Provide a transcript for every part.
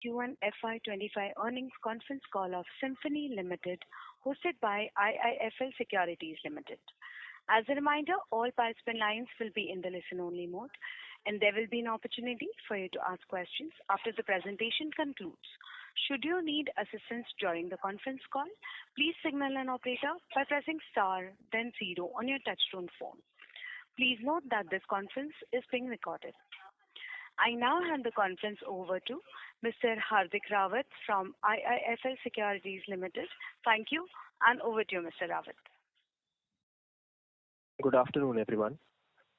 Q1FY25 earnings conference call of Symphony Limited, hosted by IIFL Securities Limited. As a reminder, all participant lines will be in the listen-only mode, and there will be an opportunity for you to ask questions after the presentation concludes. Should you need assistance during the conference call, please signal an operator by pressing star, then 0 on your touchtone phone. Please note that this conference is being recorded. I now hand the conference over to Mr. Hardik Rawat from IIFL Securities Limited. Thank you, and over to you, Mr. Rawat. Good afternoon, everyone.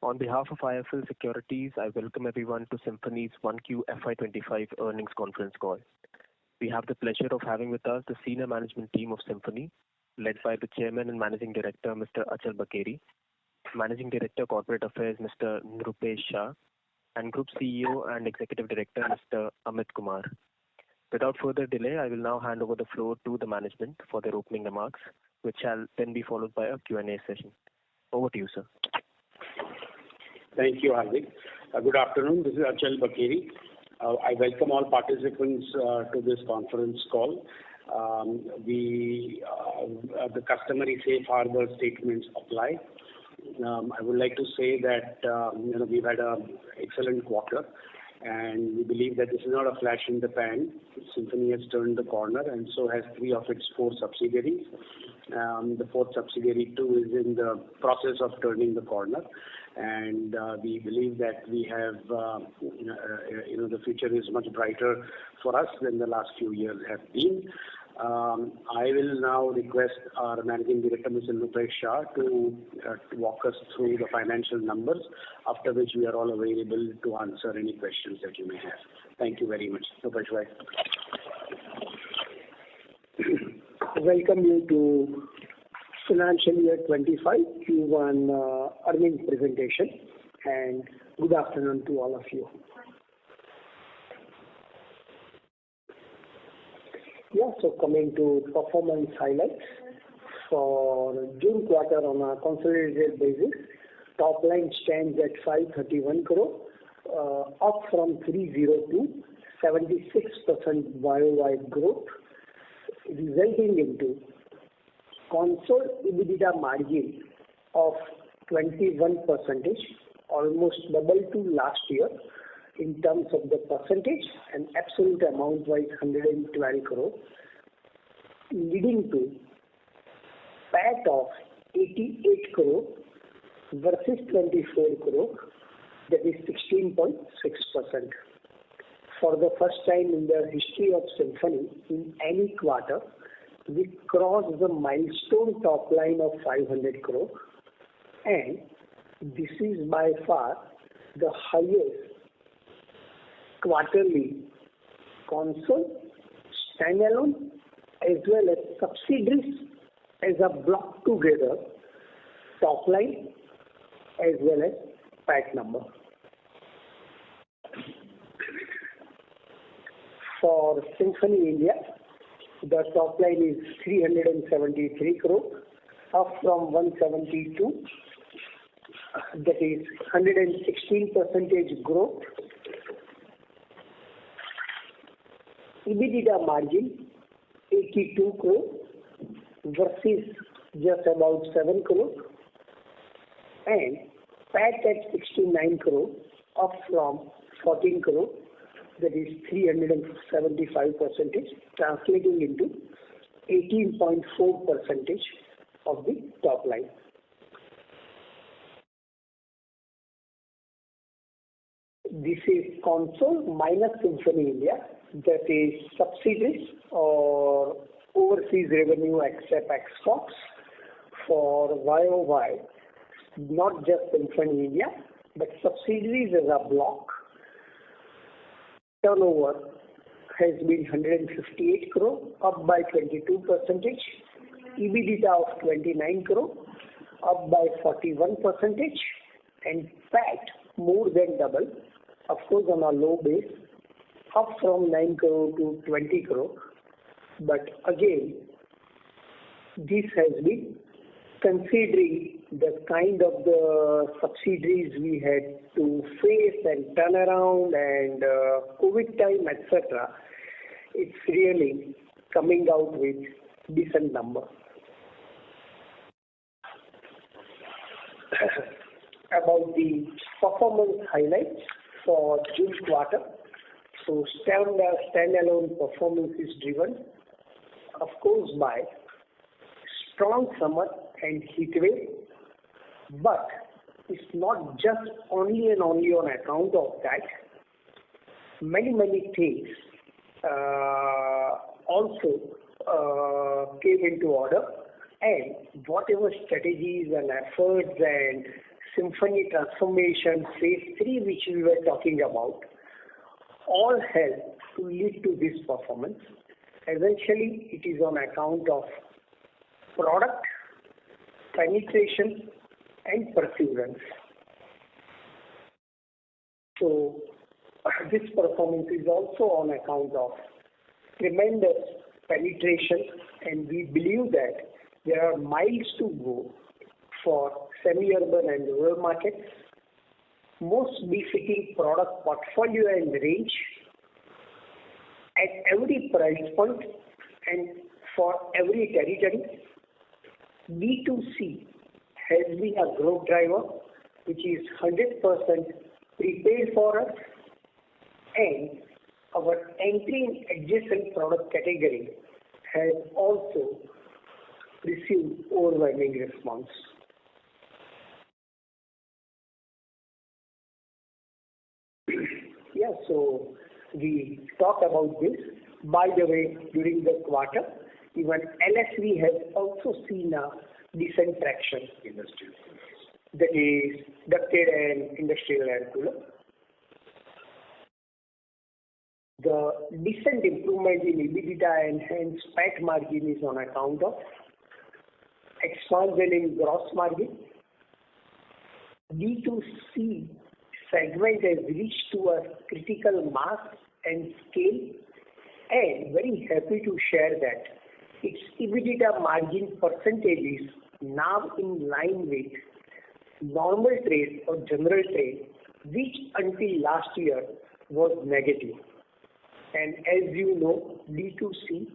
On behalf of IIFL Securities, I welcome everyone to Symphony's 1Q FY25 earnings conference call. We have the pleasure of having with us the senior management team of Symphony, led by the Chairman and Managing Director, Mr. Achal Bakeri, Managing Director, Corporate Affairs, Mr. Nrupesh Shah, and Group CEO and Executive Director, Mr. Amit Kumar. Without further delay, I will now hand over the floor to the management for their opening remarks, which shall then be followed by a Q&A session. Over to you, sir. Thank you, Hardik. Good afternoon. This is Achal Bakeri. I welcome all participants to this conference call. The customary safe harbor statements apply. I would like to say that we've had an excellent quarter, and we believe that this is not a flash in the pan. Symphony has turned the corner, and so has 3 of its 4 subsidiaries. The 4th subsidiary too is in the process of turning the corner, and we believe that we have, the future is much brighter for us than the last few years have been. I will now request our Managing Director, Mr. Nrupesh Shah, to walk us through the financial numbers, after which we are all available to answer any questions that you may have. Thank you very much. Nrupesh, bye. Welcome you to Financial Year 25 Q1 earnings presentation, and good afternoon to all of you. So coming to performance highlights for June quarter on a consolidated basis, top line stands at 531 crore, up from 302, 76% YOY growth, resulting into consolidated EBITDA margin of 21%, almost double to last year in terms of the percentage, and absolute amount wise 112 crore, leading to PAT of 88 crore versus 24 crore, that is 16.6%. For the first time in the history of Symphony, in any quarter, we crossed the milestone top line of 500 crore, and this is by far the highest quarterly console, standalone, as well as subsidiaries as a block together, top line as well as PAT number. For Symphony India, the top line is 373 crore, up from 172, that is 116% growth. EBITDA margin 82 crore versus just about 7 crore, and PAT at 69 crore, up from 14 crore, that is 375%, translating into 18.4% of the top line. This is console minus Symphony India, that is subsidiaries or overseas revenue except exports for YOY, not just Symphony India, but subsidiaries as a block. Turnover has been 158 crore, up by 22%. EBITDA of 29 crore, up by 41%, and PAT more than double, of course on a low base, up from 9 crore to 20 crore. But again, this has been considering the kind of the subsidiaries we had to face and turn around and COVID time, etc. it's really coming out with decent number. About the performance highlights for June quarter. So standalone performance is driven, of course, by strong summer and heat wave, but it's not just only on account of that. Many things also came into order, and whatever strategies and efforts and Symphony transformation phase 3 which we were talking about all help to lead to this performance. Essentially, it is on account of product, penetration and perseverance. So this performance is also on account of tremendous penetration, and we believe that there are miles to go for semi-urban and rural markets, most befitting product portfolio and range at every price point and for every territory. B2C has been a growth driver which is 100% prepared for us, and our entry in adjacent product category has also received overwhelming response. Yeah, so we talk about this. By the way, during the quarter, even LSV has also seen a decent traction. Industrial. That is ducted and industrial air cooler. The decent improvement in EBITDA and hence PAT margin is on account of expansion in gross margin. D2C segment has reached to a critical mass and scale, and very happy to share that its EBITDA margin percentage is now in line with normal trade or general trade, which until last year was negative. And as you know, D2C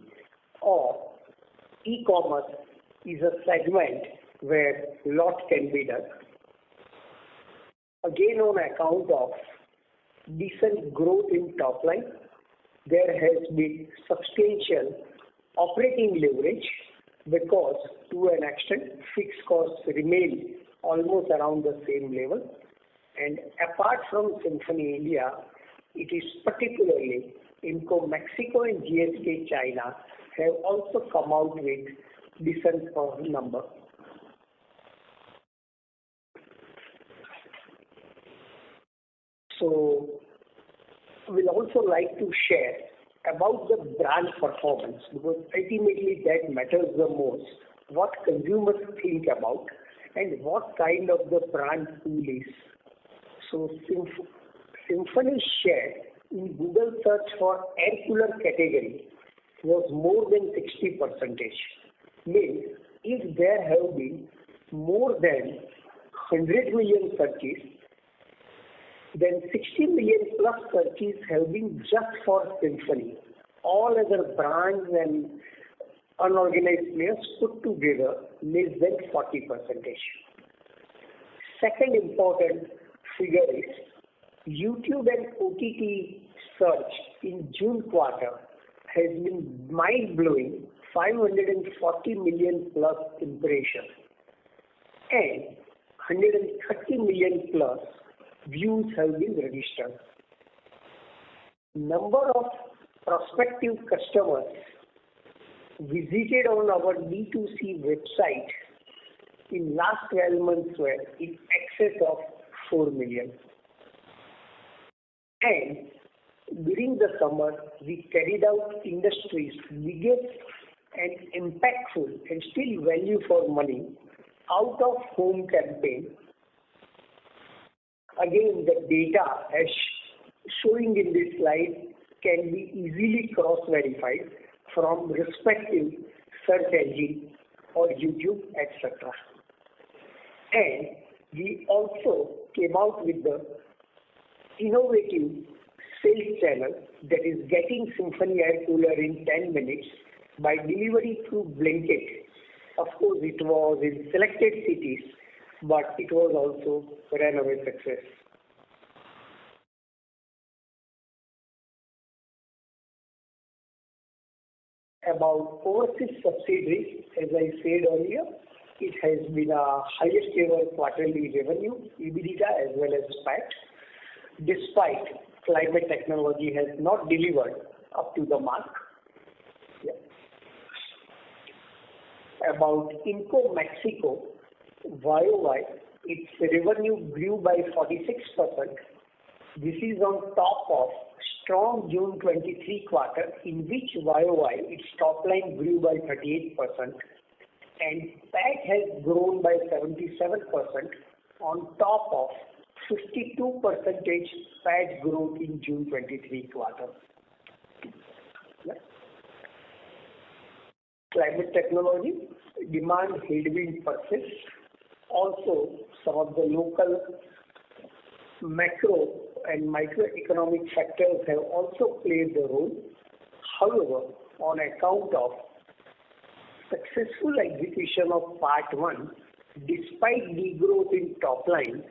or e-commerce is a segment where lot can be done. Again, on account of decent growth in top line, there has been substantial operating leverage because to an extent fixed costs remain almost around the same level. And apart from Symphony India, it is particularly Inco Mexico and GSK China have also come out with decent number. So we'll also like to share about the brand performance, because ultimately that matters the most, what consumers think about and what kind of the brand pool is. So Symphony share in Google search for air cooler category was more than 60%. Means if there have been more than 100 million searches, then 60 million plus searches have been just for Symphony. All other brands and unorganized players put together less than 40%. Second important figure is YouTube and OTT search in June quarter has been mind-blowing, 540 million plus impressions and 130 million plus views have been registered. Number of prospective customers visited on our D2C website in last 12 months were in excess of 4 million. And during the summer, we carried out industry's biggest and impactful and still value for money out of home campaign. Again, the data as showing in this slide can be easily cross-verified from respective search engine or YouTube, etc. And we also came out with the innovative sales channel that is getting Symphony air cooler in 10 minutes by delivery through Blinkit. Of course, it was in selected cities, but it was also a runaway success. About overseas subsidiaries, as I said earlier, it has been a highest ever quarterly revenue, EBITDA as well as PAT. Despite climate technology has not delivered up to the mark. Yeah. About Inco Mexico, YOY, its revenue grew by 46%. This is on top of strong June 23 quarter in which YOY its top line grew by 38% and PAT has grown by 77% on top of 52% PAT growth in June 23 quarter. Yeah. Climate technology, demand headwind persists. Also, some of the local macro and microeconomic factors have also played the role. However, on account of successful execution of Part 1, despite degrowth in top line,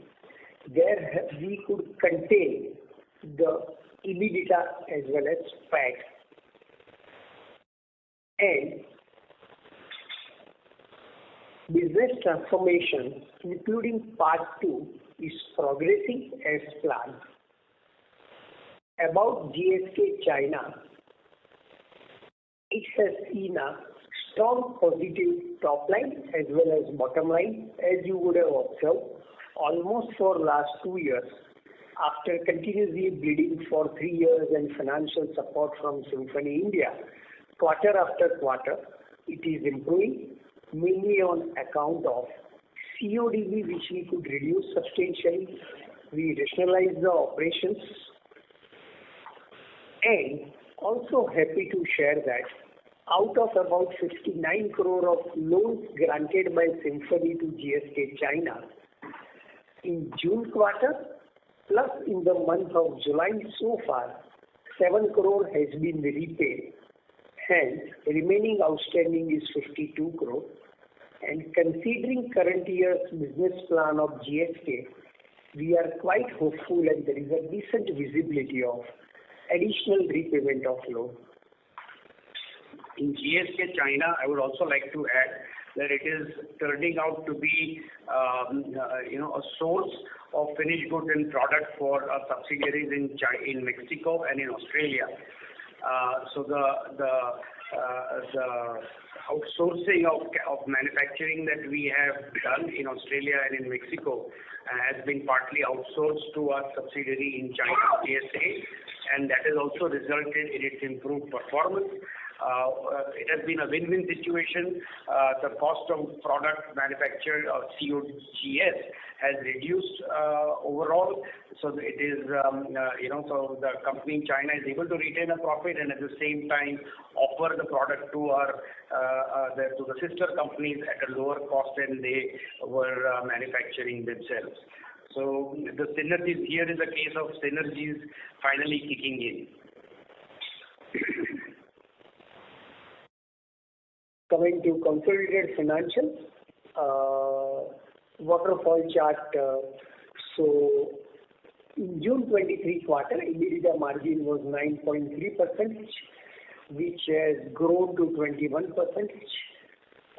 we could contain the EBITDA as well as PAT. And business transformation, including Part 2, is progressing as planned. About GSK China, it has seen a strong positive top line as well as bottom line, as you would have observed, almost for last 2 years. After continuously bleeding for 3 years and financial support from Symphony India, quarter after quarter, it is improving, mainly on account of CODB, which we could reduce substantially. We rationalize the operations, and also happy to share that out of about 59 crore of loans granted by Symphony to GSK China in June quarter, plus in the month of July so far, 7 crore has been repaid. Hence, remaining outstanding is 52 crore. And considering current year's business plan of GSK, we are quite hopeful and there is a decent visibility of additional repayment of loan. In GSK China, I would also like to add that it is turning out to be a source of finished goods and product for our subsidiaries in Mexico and in Australia. So the outsourcing of manufacturing that we have done in Australia and in Mexico has been partly outsourced to our subsidiary in China, GSA, and that has also resulted in its improved performance. It has been a win-win situation. The cost of product manufactured, or COGS, has reduced overall. So it is, so the company in China is able to retain a profit and at the same time offer the product to to the sister companies at a lower cost than they were manufacturing themselves. So the synergies here is a case of synergies finally kicking in. Coming to consolidated financials, waterfall chart. So in June 23 quarter, EBITDA margin was 9.3%, which has grown to 21%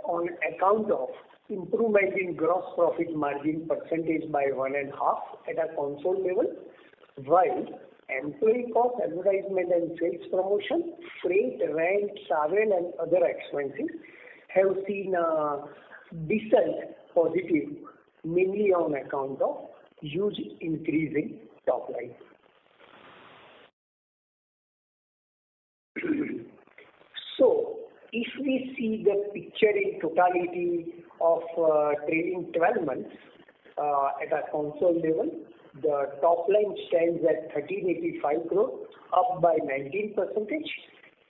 on account of improvement in gross profit margin percentage by 1.5 at a console level, while employee cost, advertisement and sales promotion, freight, rent, travel and other expenses have seen a decent positive, mainly on account of huge increase in top line. So, if we see the picture in totality of trailing 12 months at a console level, the top line stands at 1385 crore, up by 19%,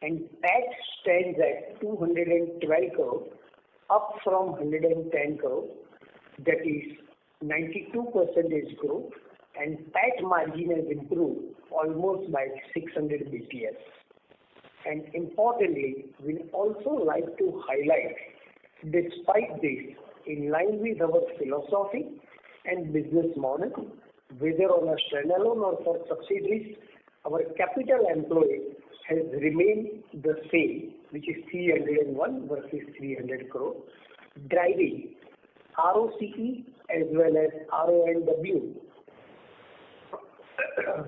and PAT stands at 212 crore, up from 110 crore. That is 92% growth, and PAT margin has improved almost by 600 BPS. And importantly, we also like to highlight, despite this, in line with our philosophy and business model, whether on a standalone or for subsidiaries, our capital employed has remained the same, which is 301 versus 300 crore, driving ROCE as well as RONW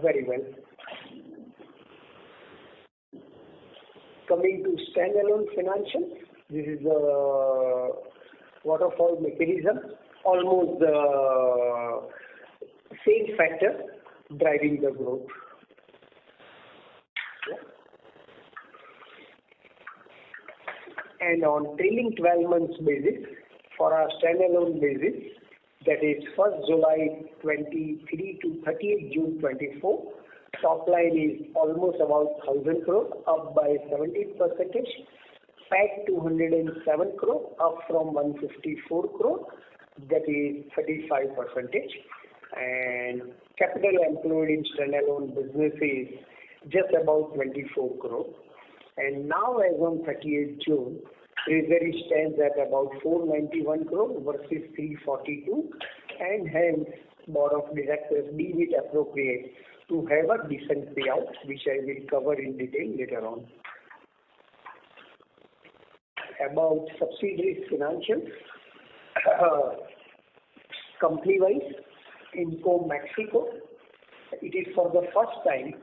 very well. Coming to standalone financials, this is the waterfall mechanism, almost the same factor driving the growth. And on trailing 12 months basis, for our standalone basis, that is 1st July 23 to 30th June 24, top line is almost about 1,000 crore, up by 17%. PAT 207 crore, up from 154 crore, that is 35%. And capital employed in standalone business is just about 24 crore. And now as on 30th June, treasury stands at about 491 crore versus 342, and hence board of directors deem it appropriate to have a decent payout, which I will cover in detail later on. About subsidiaries financials, company-wise, Inco Mexico, it is for the first time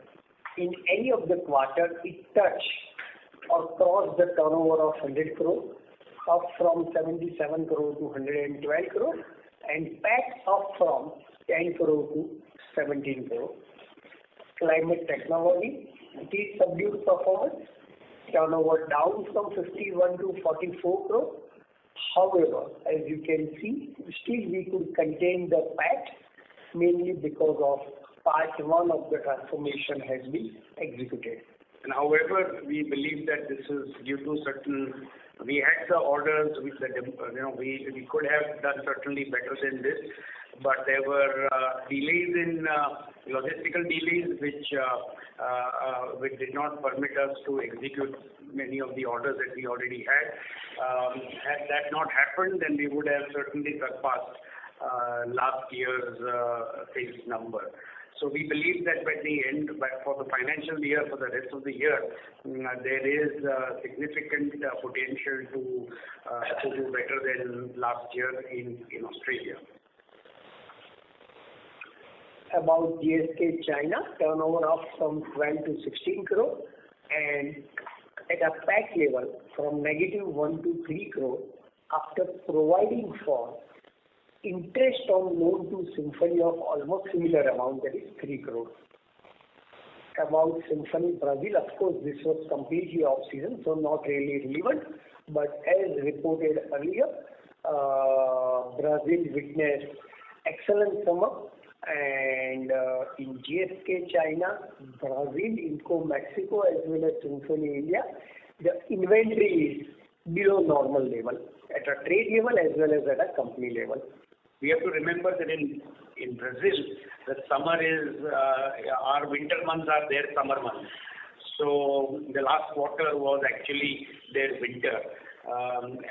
in any of the quarter it touched or crossed the turnover of 100 crore, up from 77 crore to 112 crore, and PAT up from 10 crore to 17 crore. Climate Technology, it is subdued performance, turnover down from 51 to 44 crore. However, as you can see, still we could contain the PAT, mainly because of part 1 of the transformation has been executed. And however, we believe that this is due to certain, we had the orders with the, we could have done certainly better than this, but there were delays in logistical delays which did not permit us to execute many of the orders that we already had. Had that not happened, then we would have certainly surpassed last year's sales number. So we believe that by the end, for the financial year, for the rest of the year, there is significant potential to do better than last year in Australia. About GSK China, turnover up from 12 to 16 crore, and at a PAT level from -1 to 3 crore after providing for interest on loan to Symphony of almost similar amount, that is 3 crore. About Symphony Brazil, of course, this was completely off season, so not really relevant. But as reported earlier, Brazil witnessed excellent summer, and in GSK China, Brazil, Inco Mexico, as well as Symphony India, the inventory is below normal level at a trade level as well as at a company level. We have to remember that in Brazil, the summer is, our winter months are their summer months. So the last quarter was actually their winter.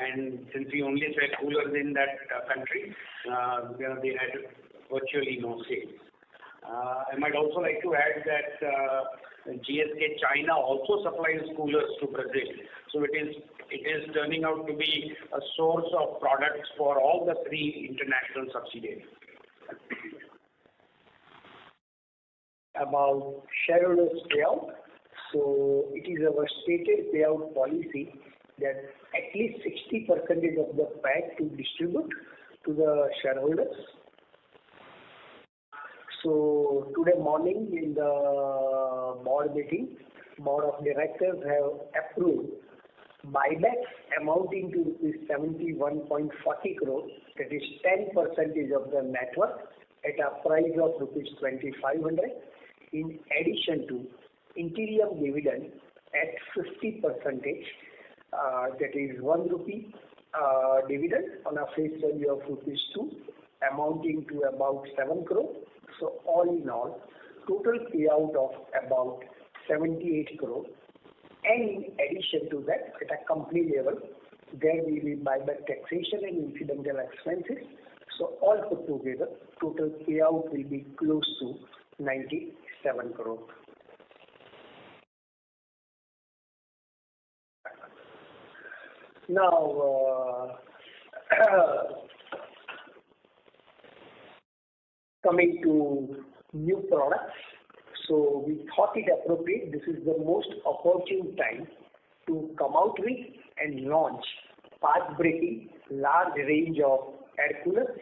And since we only sell coolers in that country, they had virtually no sales. I might also like to add that GSK China also supplies coolers to Brazil. So it is turning out to be a source of products for all the 3 international subsidiaries. About shareholders payout, so it is our stated payout policy that at least 60% of the PAT to distribute to the shareholders. So today morning in the board meeting, board of directors have approved buybacks amounting to 71.40 crore, that is 10% of the net worth at a price of rupees 2,500, in addition to interim dividend at 50%, that is 1 rupee dividend on a face value of rupees 2, amounting to about 7 crore, So all in all, total payout of about 78 crore. And in addition to that, at a company level, there will be buyback taxation and incidental expenses. So all put together, total payout will be close to 97 crore. Now, coming to new products, so we thought it appropriate. This is the most opportune time to come out with and launch path-breaking large range of air coolers,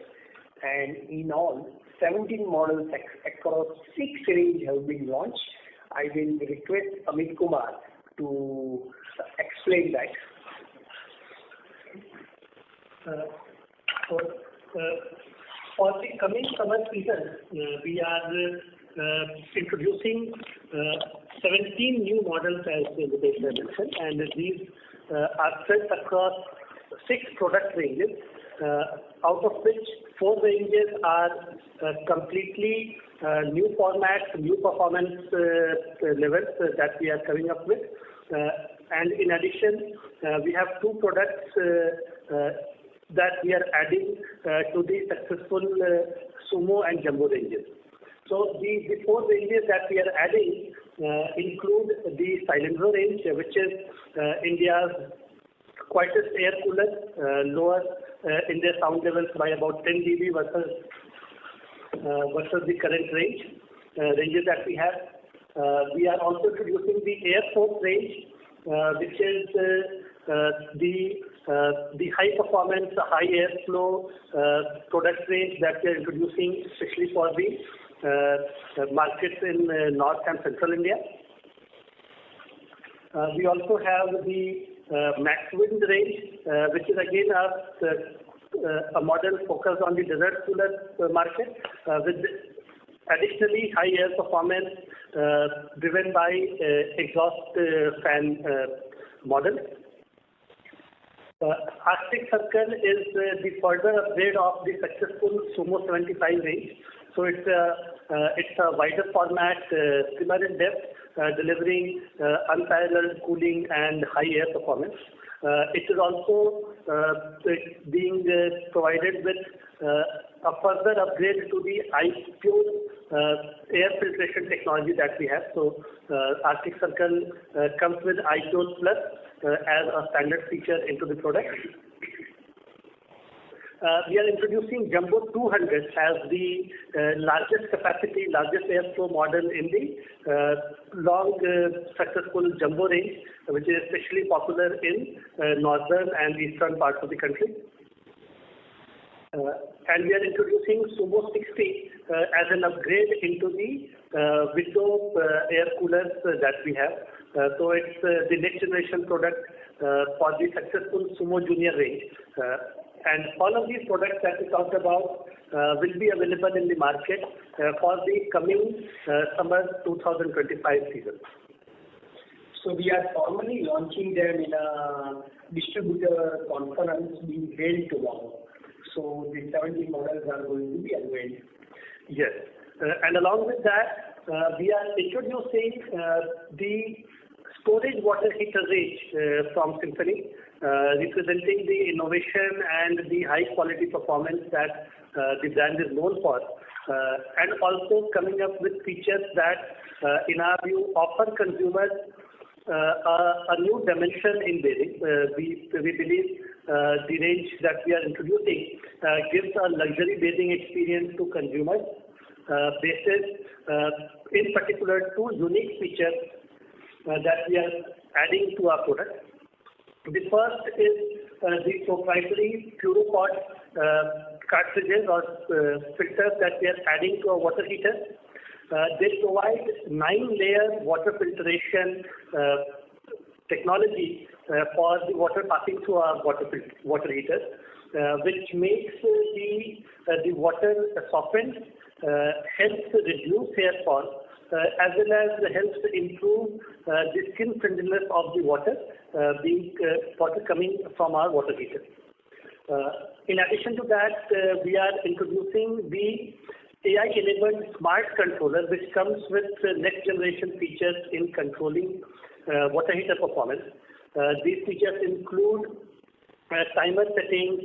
and in all 17 models across 6 range have been launched. I will request Amit Kumar to explain that. For the coming summer season, we are introducing 17 new models, as Vivek mentioned, and these are spread across 6 product ranges, out of which 4 ranges are completely new formats, new performance levels that we are coming up with. And in addition, we have 2 products that we are adding to the successful Sumo and Jumbo ranges. So the 4 ranges that we are adding include the Silentro range, which is India's quietest air cooler, lower in their sound levels by about 10 dB versus the current ranges that we have. We are also introducing the Air Force range, which is the high performance, high airflow product range that we are introducing, especially for the markets in North and Central India. We also have the Max Wind range, which is again a model focused on the desert cooler market, with additionally high air performance driven by exhaust fan model. Arctic Circle is the further upgrade of the successful Sumo 75 range. So it's a wider format, similar in depth, delivering unparalleled cooling and high air performance. It is also being provided with a further upgrade to the iPure air filtration technology that we have. So Arctic Circle comes with iPure Plus as a standard feature into the product. We are introducing Jumbo 200 as the largest capacity, largest airflow model in the long successful Jumbo range, which is especially popular in northern and eastern parts of the country. And we are introducing Sumo 60 as an upgrade into the window air coolers that we have. So it's the next generation product for the successful Sumo Junior range. And all of these products that we talked about will be available in the market for the coming summer 2025 season. So we are formally launching them in a distributor conference being held tomorrow. So the 70 models are going to be unveiled. Yes. And along with that, we are introducing the storage water heater range from Symphony, representing the innovation and the high quality performance that the brand is known for, and also coming up with features that, in our view, offer consumers a new dimension in bathing. We believe the range that we are introducing gives a luxury bathing experience to consumers, based in particular 2 unique features that we are adding to our product. The first is the proprietary Puripod cartridges or filters that we are adding to our water heater. They provide 9-layer water filtration technology for the water passing through our water heater, which makes the water softened, helps reduce hair fall, as well as helps improve the skin friendliness of the water coming from our water heater. In addition to that, we are introducing the AI-enabled smart controller, which comes with next-generation features in controlling water heater performance. These features include timer settings,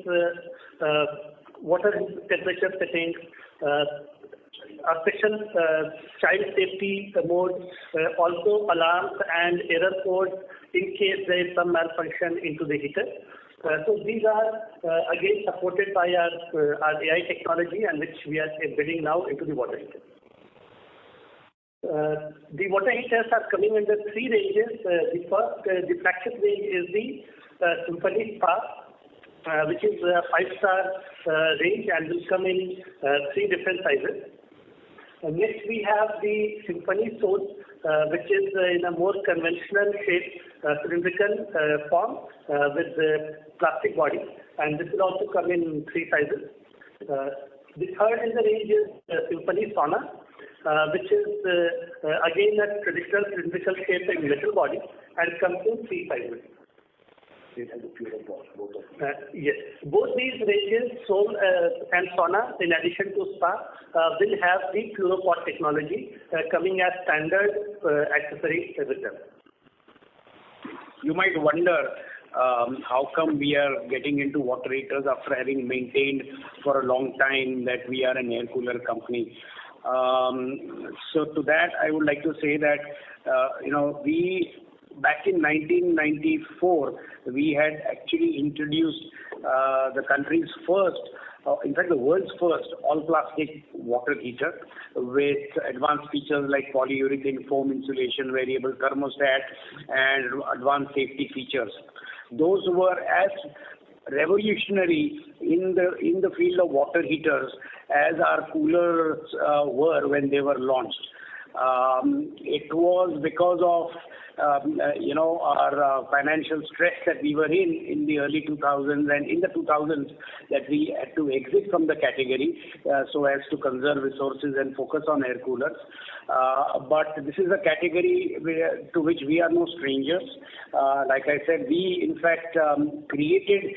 water temperature settings, a special child safety mode, also alarms and error codes in case there is some malfunction into the heater. So these are again supported by our AI technology, and which we are embedding now into the water heater. The water heaters are coming under three ranges. The first, the flagship range is the Symphony Spa, which is a 5-star range and will come in three different sizes. Next, we have the Symphony Source, which is in a more conventional shape, cylindrical form with plastic body, and this will also come in three sizes. The third in the range is Symphony Sauna, which is again a traditional cylindrical shape and metal body, and comes in three sizes. Yes, both these ranges, Soul and Sauna, in addition to Spa, will have the fluoropod technology coming as standard accessory with them. You might wonder how come we are getting into water heaters after having maintained for a long time that we are an air cooler company. So to that, I would like to say that we back in 1994 we had actually introduced the country's first, in fact the world's first, all plastic water heater with advanced features like polyurethane foam insulation, variable thermostat, and advanced safety features. Those were as revolutionary in the field of water heaters as our coolers were when they were launched. It was because of our financial stress that we were in the early 2000s and in the 2000s that we had to exit from the category so as to conserve resources and focus on air coolers. But this is a category to which we are no strangers. Like I said, we in fact created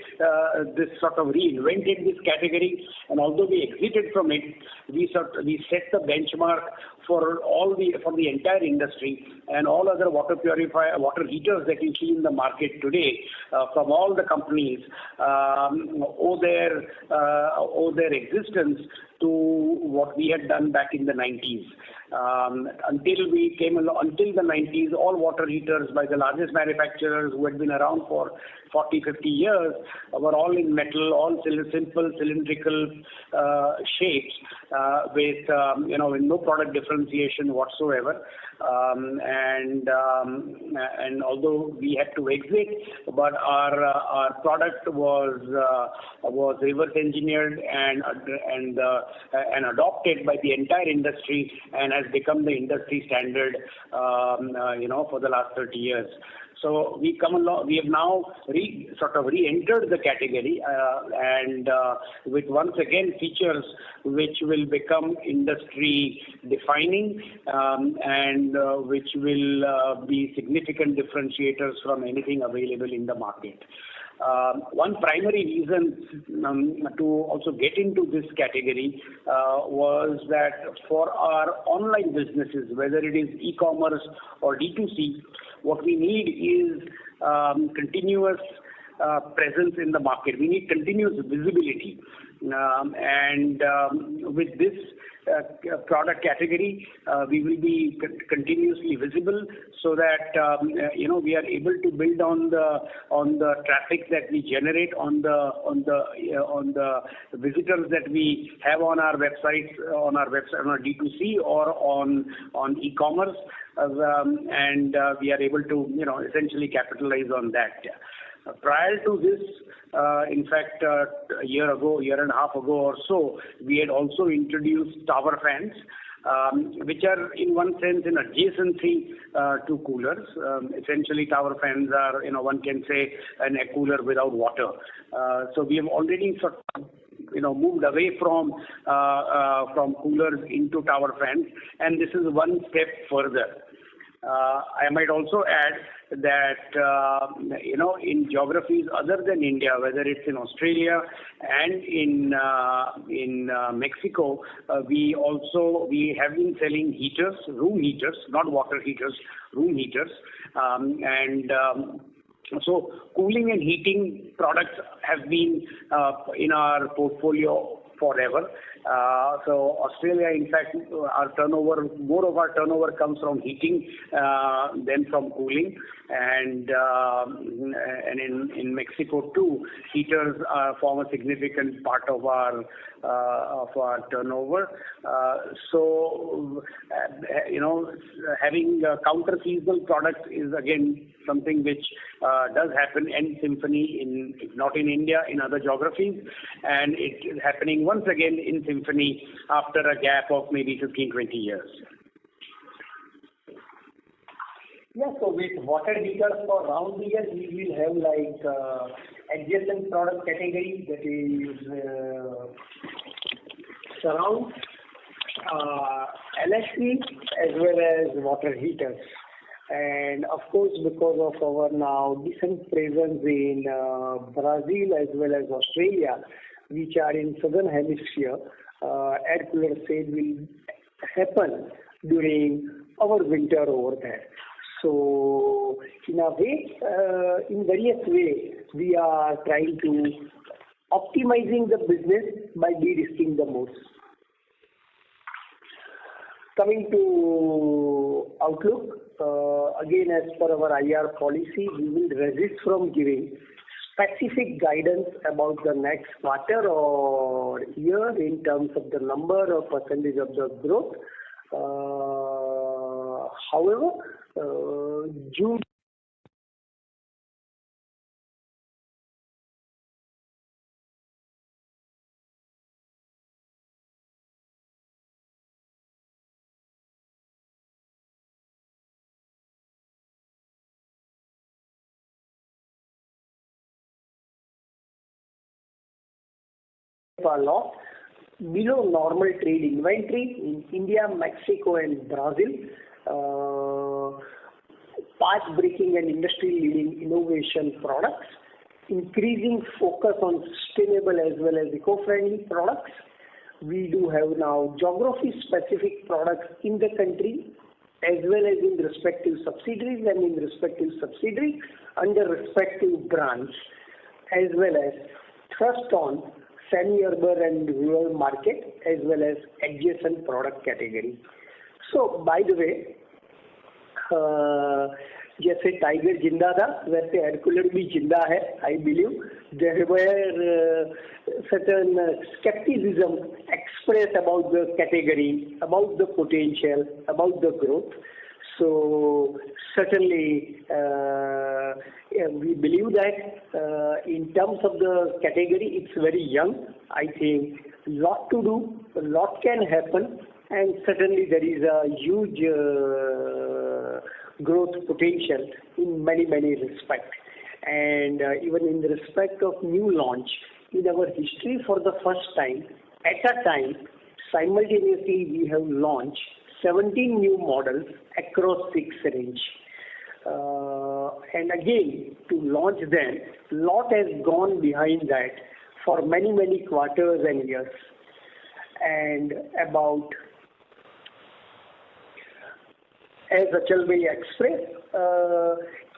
this sort of reinvented this category, and although we exited from it, we set the benchmark for the entire industry, and all other water heaters that you see in the market today from all the companies owe their existence to what we had done back in the 90s. Until the 90s, all water heaters by the largest manufacturers who had been around for 40, 50 years were all in metal, all simple cylindrical shapes with no product differentiation whatsoever. And although we had to exit, but our product was reverse engineered and adopted by the entire industry and has become the industry standard for the last 30 years. So we have now re-entered the category and with once again features which will become industry defining and which will be significant differentiators from anything available in the market. One primary reason to also get into this category was that for our online businesses, whether it is e-commerce or D2C, what we need is continuous presence in the market. We need continuous visibility. And with this product category, we will be continuously visible so that we are able to build on the traffic that we generate on the visitors that we have on our websites, on our D2C or on e-commerce, and we are able to essentially capitalize on that. Prior to this, in fact, a year and a half ago or so, we had also introduced tower fans, which are in one sense an adjacency to coolers. Essentially, tower fans are, one can say, an air cooler without water. So we have already moved away from coolers into tower fans, and this is one step further. I might also add that in geographies other than India, whether it's in Australia and in Mexico, we have been selling heaters, room heaters, not water heaters, room heaters, so cooling and heating products have been in our portfolio forever. So Australia, in fact, more of our turnover comes from heating than from cooling, and in Mexico too, heaters form a significant part of our turnover. So having counter seasonal products is again something which does happen in Symphony, not in India, in other geographies, and it is happening once again in Symphony after a gap of maybe 15-20 years. Yeah, so with water heaters for round the year, we will have like adjacent product category, that is surround, LSP as well as water heaters. And of course, because of our now decent presence in Brazil as well as Australia, which are in southern hemisphere, air cooler sale will happen during our winter over there. So in a way, in various ways, we are trying to optimizing the business by de-risking the most. Coming to outlook, again as per our IR policy, we will resist from giving specific guidance about the next quarter or year in terms of the number or percentage of the growth. However, June a lot below normal trade inventory in India, Mexico and Brazil, path-breaking and industry-leading innovation products, increasing focus on sustainable as well as eco-friendly products. We do have now geography-specific products in the country as well as in respective subsidiaries and in respective subsidiaries under respective brands, as well as thrust on semi-urban and rural market as well as adjacent product category. So, by the way, जैसे tiger जिंदा था वैसे air cooler भी जिंदा है. I believe there were certain skepticism expressed about the category, about the potential, about the growth. So certainly we believe that in terms of the category it's very young. I think lot to do, a lot can happen, and certainly there is a huge growth potential in many respects. And even in the respect of new launch, in our history for the first time, at a time, simultaneously we have launched 17 new models across 6 range. And again, to launch them, lot has gone behind that for many quarters and years. And about, as Achal Bhai expressed,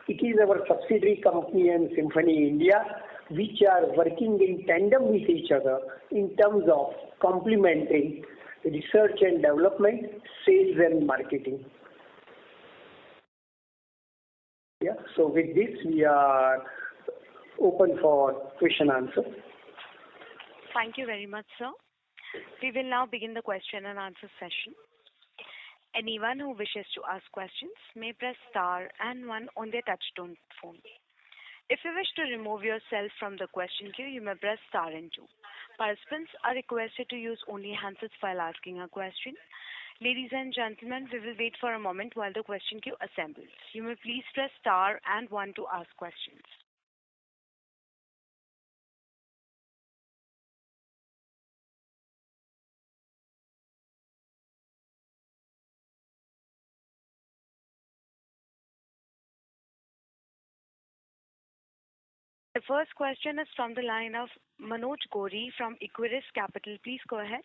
it is our subsidiary company and Symphony India which are working in tandem with each other in terms of complementing research and development, sales and marketing. Yeah. So with this, we are open for question answer. Thank you very much, sir. We will now begin the question and answer session. Anyone who wishes to ask questions may press star and 1 on their touchtone phone. If you wish to remove yourself from the question queue, you may press star and 2. Participants are requested to use only handsets while asking a question. Ladies and gentlemen, we will wait for a moment while the question queue assembles. You may please press star and 1 to ask questions. The first question is from the line of Manoj Gori from Equirus Capital. Please go ahead.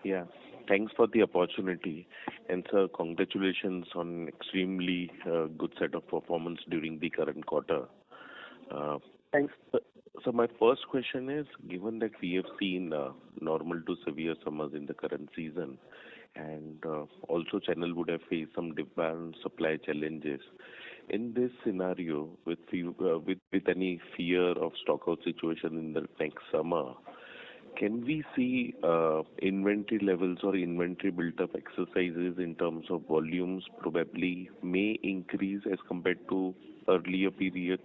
Yeah, thanks for the opportunity. And sir, congratulations on extremely good set of performance during the current quarter. Thanks. So my first question is, given that we have seen normal to severe summers in the current season, and also channel would have faced some demand supply challenges. In this scenario, with any fear of stockout situation in the next summer, can we see inventory levels or inventory built-up exercises in terms of volumes probably may increase as compared to earlier period,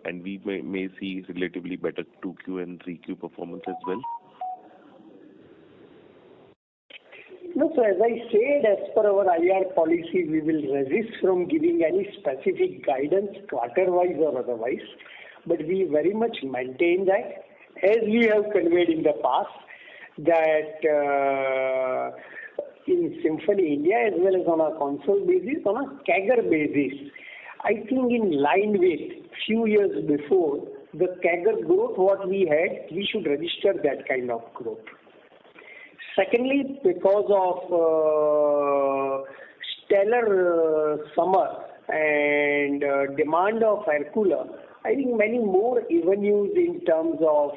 and we may see relatively better 2Q and 3Q performance as well? No, so as I said, as per our IR policy, we will resist from giving any specific guidance quarter-wise or otherwise. But we very much maintain that, as we have conveyed in the past, that in Symphony India as well as on a console basis, on a CAGR basis, I think in line with few years before, the CAGR growth what we had, we should register that kind of growth. Secondly, because of stellar summer and demand of air cooler, I think many more avenues in terms of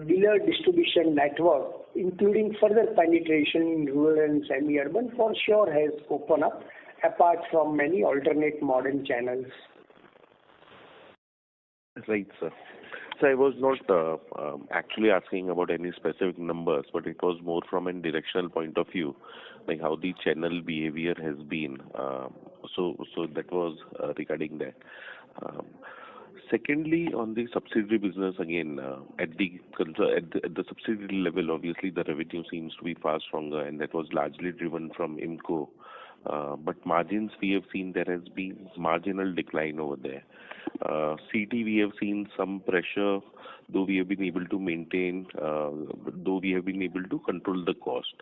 dealer distribution network, including further penetration in rural and semi-urban, for sure has opened up, apart from many alternate modern channels. Right, sir. So I was not actually asking about any specific numbers, but it was more from a directional point of view, like how the channel behavior has been. So that was regarding that. Secondly, on the subsidiary business again, at the subsidiary level, obviously the revenue seems to be far stronger, and that was largely driven from IMCO. But margins, we have seen there has been marginal decline over there. CT, we have seen some pressure, though we have been able to maintain, though we have been able to control the cost.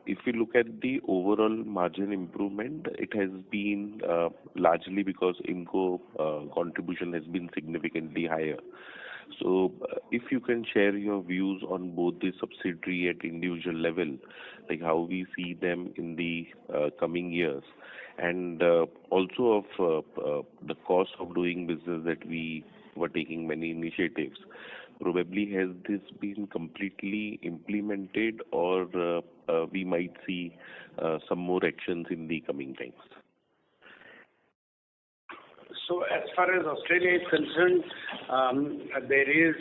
If we look at the overall margin improvement, it has been largely because IMCO contribution has been significantly higher. So if you can share your views on both the subsidiary at individual level, like how we see them in the coming years, and also of the cost of doing business that we were taking many initiatives. Probably has this been completely implemented, or we might see some more actions in the coming times? So as far as Australia is concerned, there is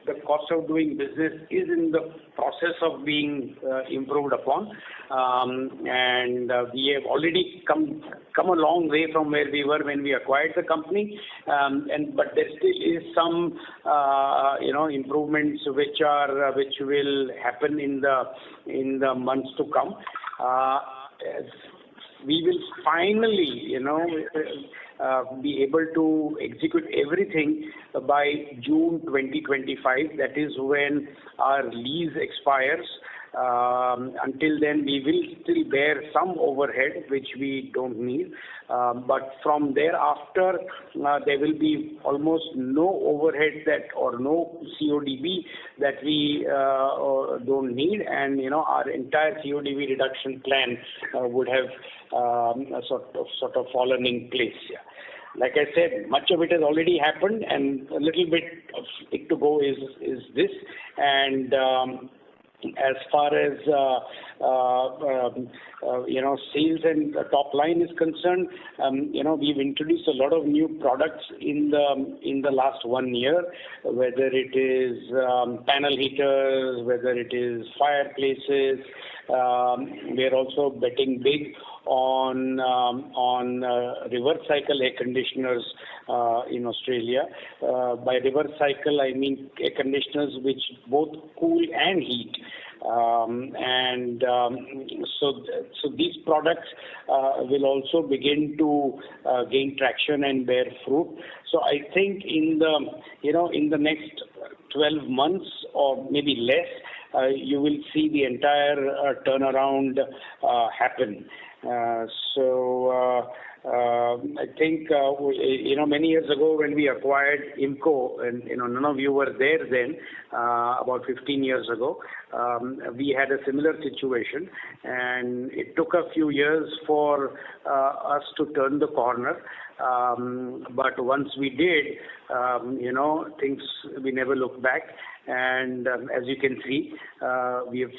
the cost of doing business is in the process of being improved upon, and we have already come a long way from where we were when we acquired the company, but there still is some improvements which will happen in the months to come. We will finally, be able to execute everything by June 2025. That is when our lease expires. Until then, we will still bear some overhead, which we don't need. But from thereafter, there will be almost no overhead or no CODB that we don't need, and our entire CODB reduction plan would have sort of fallen in place. Yeah. Like I said, much of it has already happened, and a little bit of it to go is this. And as far as sales and top line is concerned, we've introduced a lot of new products in the last 1 year, whether it is panel heaters, whether it is fireplaces. We are also betting big on reverse cycle air conditioners in Australia. By reverse cycle, I mean air conditioners which both cool and heat. So these products will also begin to gain traction and bear fruit. So I think in the next 12 months or maybe less, you will see the entire turnaround happen. I think, many years ago when we acquired IMCO, and, none of you were there then, about 15 years ago, we had a similar situation, and it took a few years for us to turn the corner. But once we did, things, we never looked back. And as you can see, we have,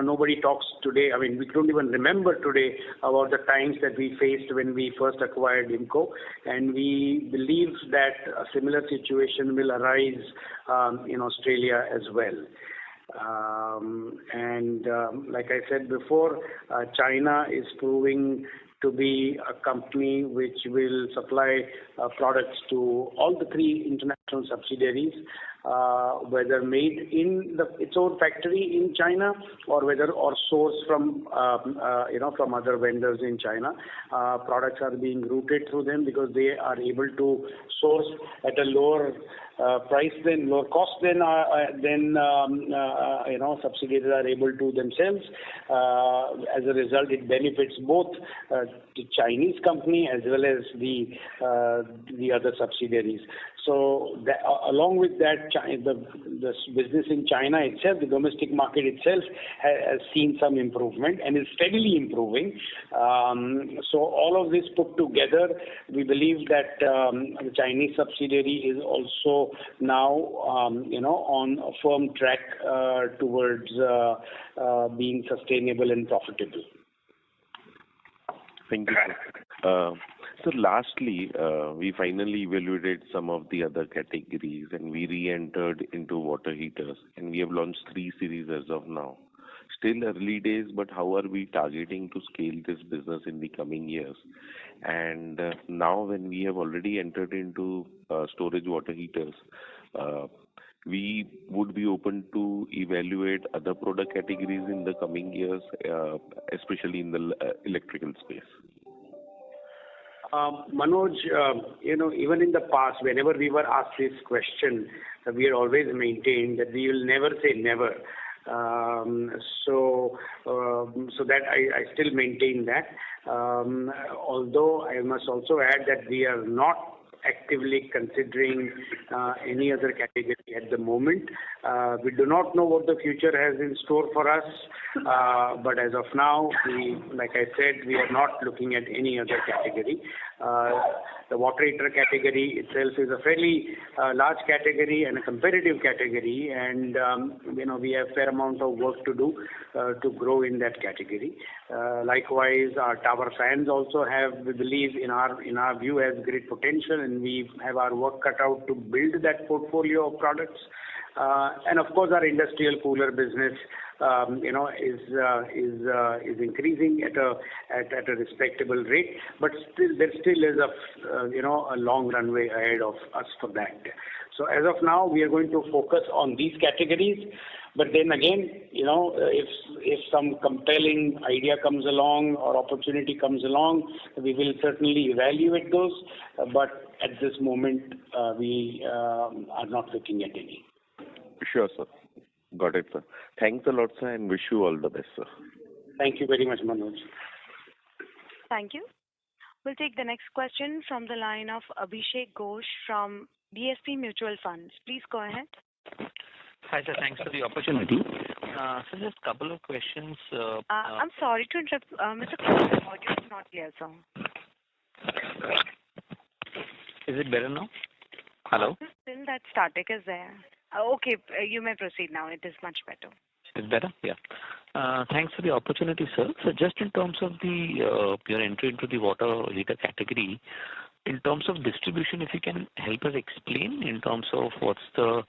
nobody talks today. I mean, we don't even remember today about the times that we faced when we first acquired IMCO. And we believe that a similar situation will arise in Australia as well. Like I said before, China is proving to be a company which will supply products to all the three international subsidiaries, whether made in its own factory in China or sourced from from other vendors in China. Products are being routed through them because they are able to source at a lower lower cost than subsidiaries are able to themselves. As a result, it benefits both the Chinese company as well as the other subsidiaries. So along with that, the business in China itself, the domestic market itself, has seen some improvement and is steadily improving. So all of this put together, we believe that the Chinese subsidiary is also now on a firm track towards being sustainable and profitable. Thank you, sir. So lastly, we finally evaluated some of the other categories and we re-entered into water heaters, and we have launched 3 series as of now. Still early days, but how are we targeting to scale this business in the coming years? And now when we have already entered into storage water heaters, we would be open to evaluate other product categories in the coming years, especially in the electrical space. Manoj, even in the past, whenever we were asked this question, we had always maintained that we will never say never. So that I still maintain that. Although I must also add that we are not actively considering any other category at the moment. We do not know what the future has in store for us, but as of now, like I said, we are not looking at any other category. The water heater category itself is a fairly large category and a competitive category, and we have a fair amount of work to do to grow in that category. Likewise, our tower fans also have, we believe, in our view, has great potential, and we have our work cut out to build that portfolio of products. And of course, our industrial cooler business, is increasing at a respectable rate, but there still is a long runway ahead of us for that. So as of now, we are going to focus on these categories. But then again, if some compelling idea comes along or opportunity comes along, we will certainly evaluate those. But at this moment, we are not looking at any. Sure, sir. Got it, sir. Thanks a lot, sir, and wish you all the best, sir. Thank you very much, Manoj. Thank you. We'll take the next question from the line of Abhishek Ghosh from DSP Mutual Funds. Please go ahead. Hi, sir. Thanks for the opportunity. So just a couple of questions. I'm sorry to interrupt. Mr. Ghosh, the audio is not clear, sir. Is it better now? Hello? Still that static is there. Okay, you may proceed now. It is much better. It's better? Yeah. Thanks for the opportunity, sir. So just in terms of your entry into the water heater category, in terms of distribution, if you can help us explain in terms of what's the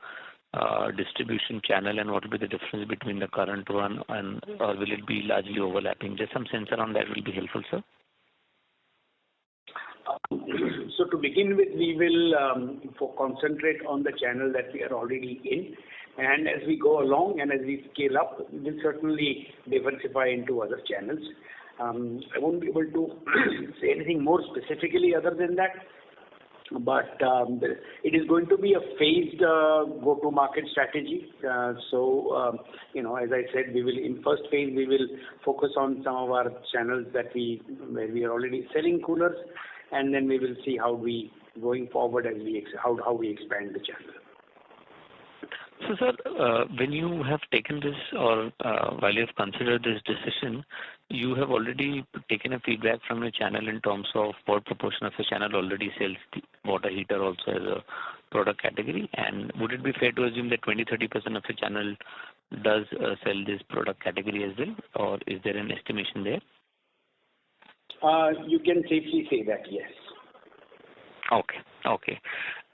distribution channel and what will be the difference between the current one and will it be largely overlapping? Just some sense around that will be helpful, sir. So to begin with, we will concentrate on the channel that we are already in. And as we go along and as we scale up, we will certainly diversify into other channels. I won't be able to say anything more specifically other than that. But it is going to be a phased go-to-market strategy. As I said, we will in first phase we will focus on some of our channels where we are already selling coolers, and then we will see how we going forward as how we expand the channel. So, sir, when you have taken this or while you have considered this decision, you have already taken a feedback from your channel in terms of what proportion of your channel already sells the water heater also as a product category. And would it be fair to assume that 20-30% of your channel does sell this product category as well, or is there an estimation there? You can safely say that, yes. Okay.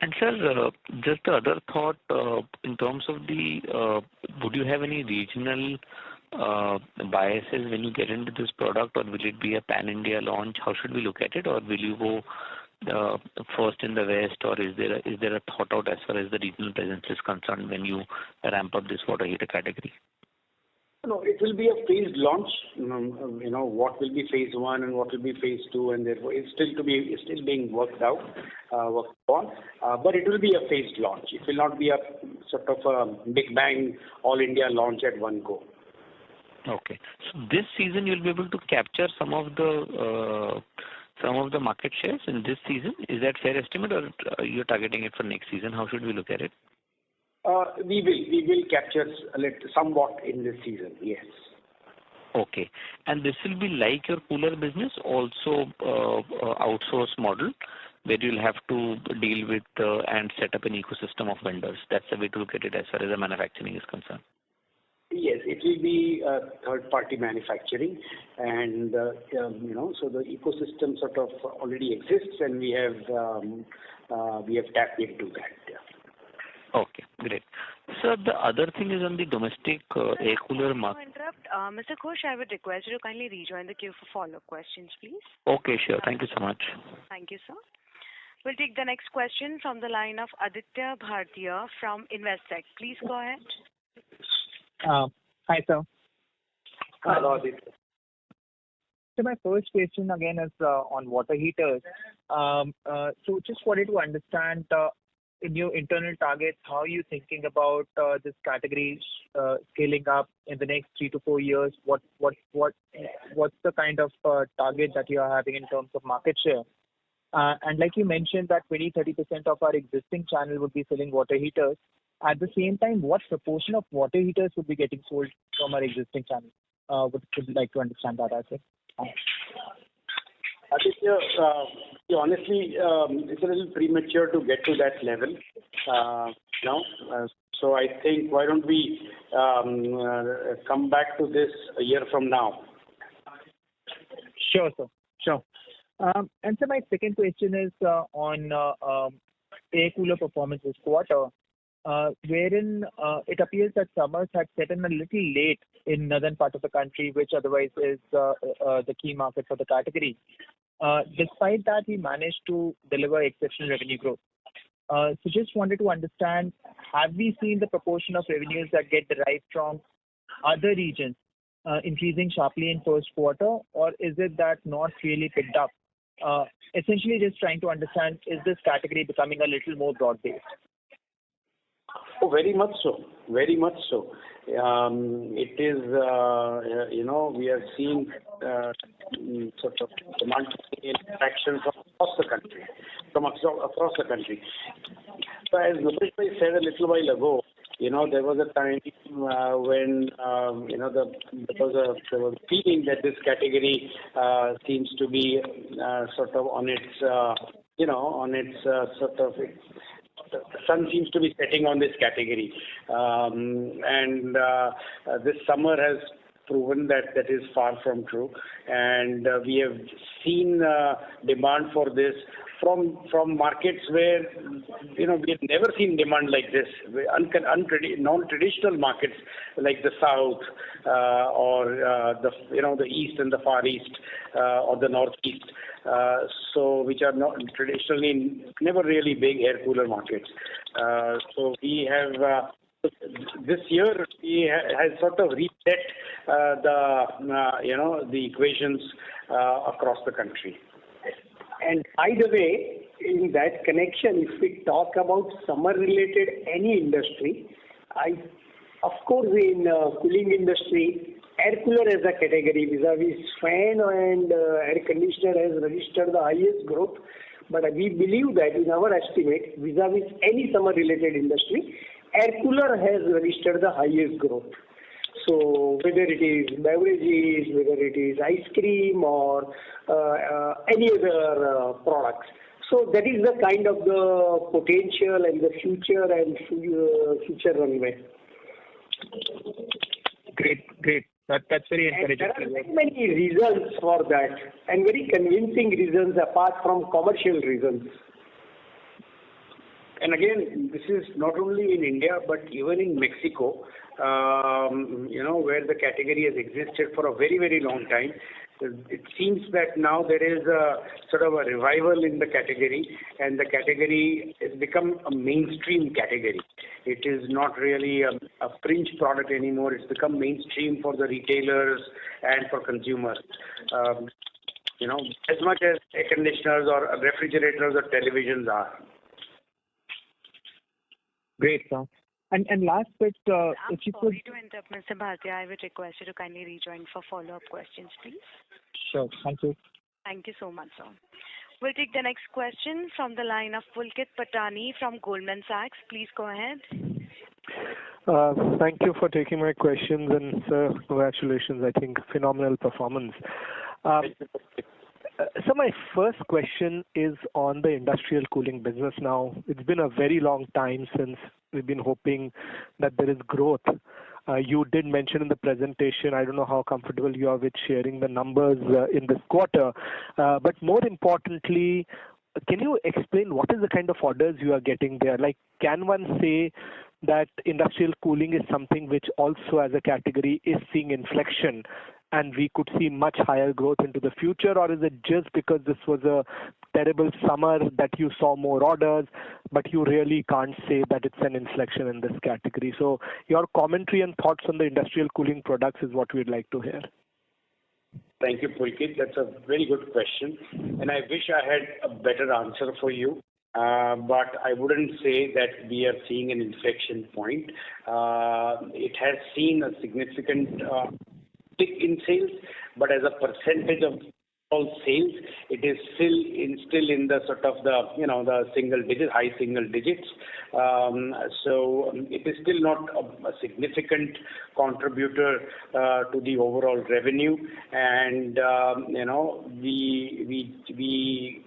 And sir, just the other thought in terms of would you have any regional biases when you get into this product, or will it be a pan-India launch? How should we look at it, or will you go first in the West, or is there a thought out as far as the regional presence is concerned when you ramp up this water heater category? No, it will be a phased launch. What will be phase 1 and what will be phase 2, and therefore it's still being worked on. But it will be a phased launch. It will not be a sort of a big bang all India launch at one go. Okay. So this season you'll be able to capture some of the market shares in this season. Is that fair estimate, or you're targeting it for next season? How should we look at it? We will capture somewhat in this season, yes. Okay. And this will be like your cooler business, also outsource model, where you'll have to deal with and set up an ecosystem of vendors. That's the way to look at it as far as the manufacturing is concerned. Yes, it will be third-party manufacturing, and so the ecosystem sort of already exists, and we have tapped into that. Yeah. Okay, great. So the other thing is on the domestic air cooler market. Mr. Ghosh, I would request you to kindly rejoin the queue for follow-up questions, please. Okay, sure. Thank you so much. Thank you, sir. We'll take the next question from the line of Aditya Bhartiya from Investec. Please go ahead. Hi, sir. Hello, Aditya. So my first question again is on water heaters. So just wanted to understand in your internal targets, how are you thinking about this category scaling up in the next 3 to 4 years? What's the kind of target that you are having in terms of market share? And like you mentioned that 20-30% of our existing channel would be selling water heaters. At the same time, what proportion of water heaters would be getting sold from our existing channel? Would like to understand that as well. Aditya, honestly, it's a little premature to get to that level now. So I think why don't we come back to this a year from now? Sure, sir. Sure. And so my second question is on air cooler performance this quarter, wherein it appears that summers had set in a little late in northern part of the country, which otherwise is the key market for the category. Despite that, we managed to deliver exceptional revenue growth. So just wanted to understand, have we seen the proportion of revenues that get derived from other regions increasing sharply in first quarter, or is it that not really picked up? Essentially just trying to understand, is this category becoming a little more broad-based? Oh, very much so. Very much so. It is, we are seeing sort of demand traction from across the country. So as Nobel said a little while ago, there was a time when there was a feeling that this category seems to be sort of on its sort of. The sun seems to be setting on this category, and this summer has proven that is far from true. And we have seen demand for this from markets where we have never seen demand like this, non-traditional markets like the south or the east and the far east or the northeast. So which are not traditionally never really big air cooler markets. So we have this year we has sort of reset the equations across the country. And by the way, in that connection, if we talk about summer-related any industry, of course, in cooling industry, air cooler as a category vis-a-vis fan and air conditioner has registered the highest growth. But we believe that in our estimate, vis-a-vis any summer-related industry, air cooler has registered the highest growth. So whether it is beverages, whether it is ice cream or any other products. So that is the kind of the potential and the future runway. Great. That's very encouraging. And there are many reasons for that, and very convincing reasons apart from commercial reasons. And again, this is not only in India, but even in Mexico, where the category has existed for a very, very long time. It seems that now there is a sort of a revival in the category, and the category has become a mainstream category. It is not really a fringe product anymore. It's become mainstream for the retailers and for consumers. As much as air conditioners or refrigerators or televisions are. Great, sir. And last bit, if you could... Sorry to interrupt, Mr. Bhatia. I would request you to kindly rejoin for follow-up questions, please. Sure. Thank you. Thank you so much, sir. We'll take the next question from the line of Pulkit Patani from Goldman Sachs. Please go ahead. Thank you for taking my questions, and sir, congratulations. I think phenomenal performance. So my first question is on the industrial cooling business now. It's been a very long time since we've been hoping that there is growth. You did mention in the presentation, I don't know how comfortable you are with sharing the numbers in this quarter, but more importantly, can you explain what is the kind of orders you are getting there? Like, can one say that industrial cooling is something which also as a category is seeing inflection, and we could see much higher growth into the future, or is it just because this was a terrible summer that you saw more orders, but you really can't say that it's an inflection in this category? So your commentary and thoughts on the industrial cooling products is what we'd like to hear. Thank you, Pulkit. That's a very good question, and I wish I had a better answer for you. But I wouldn't say that we are seeing an inflection point. It has seen a significant tick in sales, but as a percentage of all sales, it is still in the sort of the single digit, high single digits. So it is still not a significant contributor to the overall revenue, and we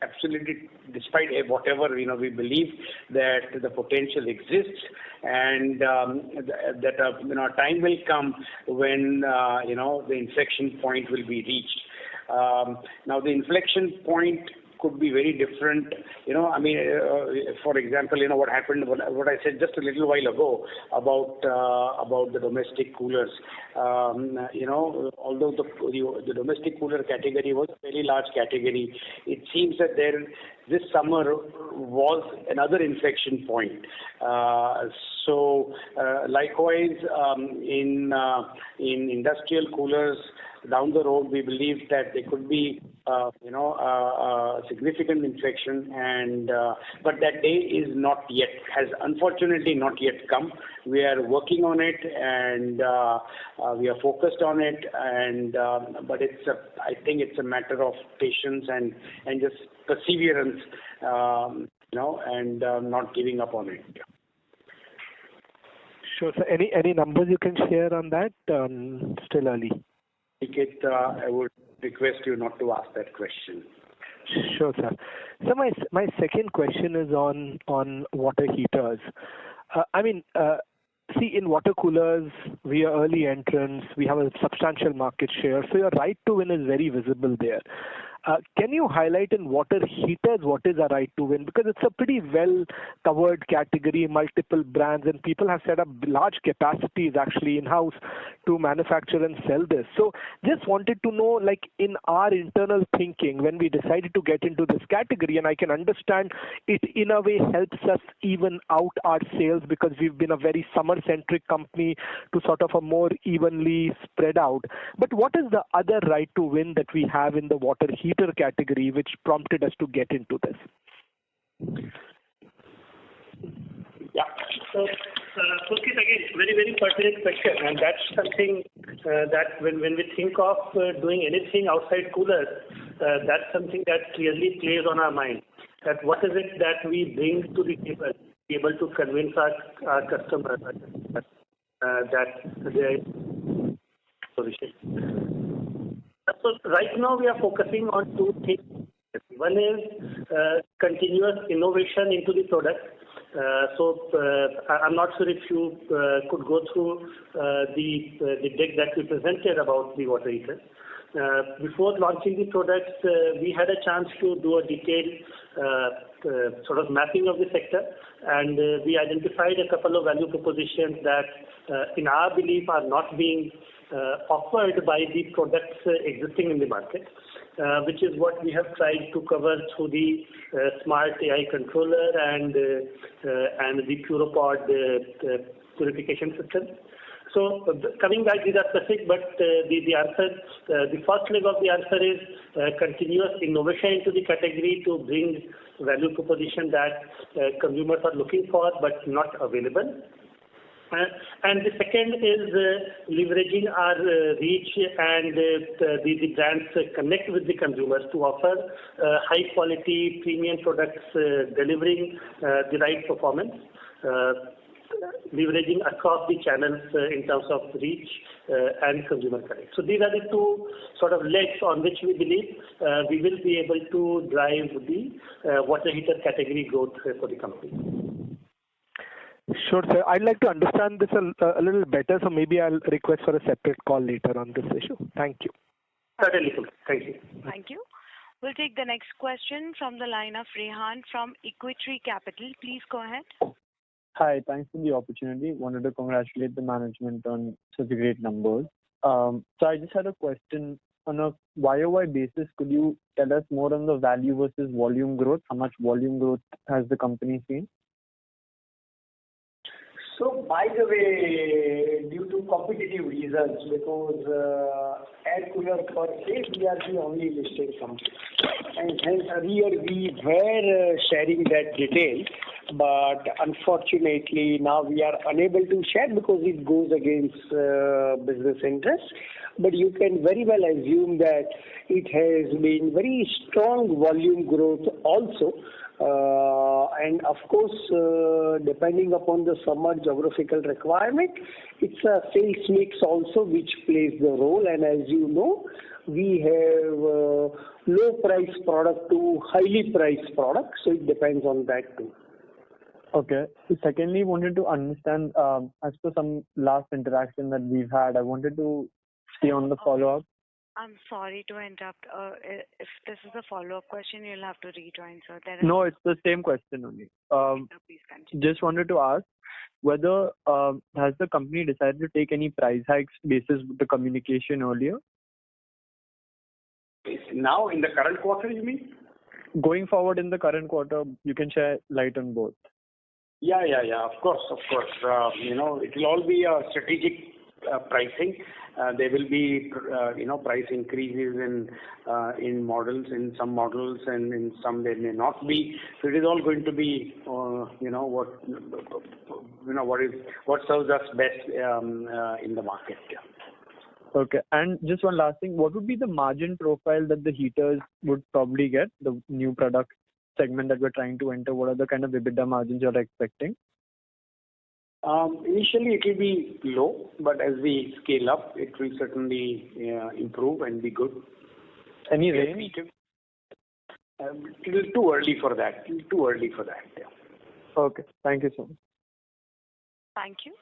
absolutely, despite whatever, we believe that the potential exists, and that a time will come when the inflection point will be reached. Now the inflection point could be very different. For example, what happened, what I said just a little while ago about the domestic coolers. Although the domestic cooler category was a very large category, it seems that this summer was another inflection point. So likewise, in industrial coolers, down the road, we believe that there could be, a significant inflection, and but that day has unfortunately not yet come. We are working on it, and we are focused on it, and but I think it's a matter of patience and just perseverance, and not giving up on it. Sure. So any numbers you can share on that? Still early. I would request you not to ask that question. Sure, sir. So my second question is on water heaters. See, in water coolers, we are early entrants. We have a substantial market share. So your right to win is very visible there. Can you highlight in water heaters what is our right to win? Because it's a pretty well-covered category, multiple brands, and people have set up large capacities actually in-house to manufacture and sell this. So just wanted to know, like in our internal thinking, when we decided to get into this category, and I can understand it in a way helps us even out our sales because we've been a very summer-centric company to sort of a more evenly spread out. But what is the other right to win that we have in the water heater heater category which prompted us to get into this? Yeah. So, Pulkit, again, very, very pertinent question, and that's something that when we think of doing anything outside coolers, that's something that clearly plays on our mind. That what is it that we bring to the table, be able to convince our customers that they position. So right now we are focusing on two things. One is continuous innovation into the product. I'm not sure if you could go through the deck that we presented about the water heater. Before launching the products, we had a chance to do a detailed sort of mapping of the sector, and we identified a couple of value propositions that, in our belief, are not being offered by the products existing in the market, which is what we have tried to cover through the smart AI controller and the Puropod purification system. So coming back, these are specific, but the answer, the first leg of the answer is continuous innovation into the category to bring value proposition that consumers are looking for but not available. And the second is leveraging our reach and the brands connect with the consumers to offer high quality premium products delivering the right performance. Leveraging across the channels in terms of reach and consumer connect. So these are the two sort of legs on which we believe we will be able to drive the water heater category growth for the company. Sure, sir. I'd like to understand this a little better, so maybe I'll request for a separate call later on this issue. Thank you. Certainly. Thank you. Thank you. We'll take the next question from the line of Rehan from Equity Capital. Please go ahead. Hi, thanks for the opportunity. Wanted to congratulate the management on such great numbers. So I just had a question. On a YOY basis, could you tell us more on the value versus volume growth? How much volume growth has the company seen? So, by the way, due to competitive reasons, because air cooler per se, we are the only listed company. And hence earlier we were sharing that detail, but unfortunately now we are unable to share because it goes against business interests. But you can very well assume that it has been very strong volume growth also. And of course, depending upon the summer geographical requirement, it's a sales mix also which plays the role. And as you know, we have low price product to highly priced product, so it depends on that too. Okay. So secondly, wanted to understand, as per some last interaction that we've had, I wanted to stay on the follow-up. I'm sorry to interrupt. If this is a follow-up question, you'll have to rejoin, sir. No, it's the same question only. Please continue. Just wanted to ask whether has the company decided to take any price hikes basis the communication earlier? Now in the current quarter, you mean? Going forward in the current quarter, you can share light on both. Yeah. Of course. It will all be a strategic pricing. There will be, price increases in models, in some models, and in some there may not be. So it is all going to be, what serves us best in the market. Yeah. Okay. And just one last thing, what would be the margin profile that the heaters would probably get, the new product segment that we're trying to enter? What are the kind of EBITDA margins you're expecting? Initially, it will be low, but as we scale up, it will certainly improve and be good. Any range? It is too early for that. Yeah. Okay. Thank you so much. Thank you.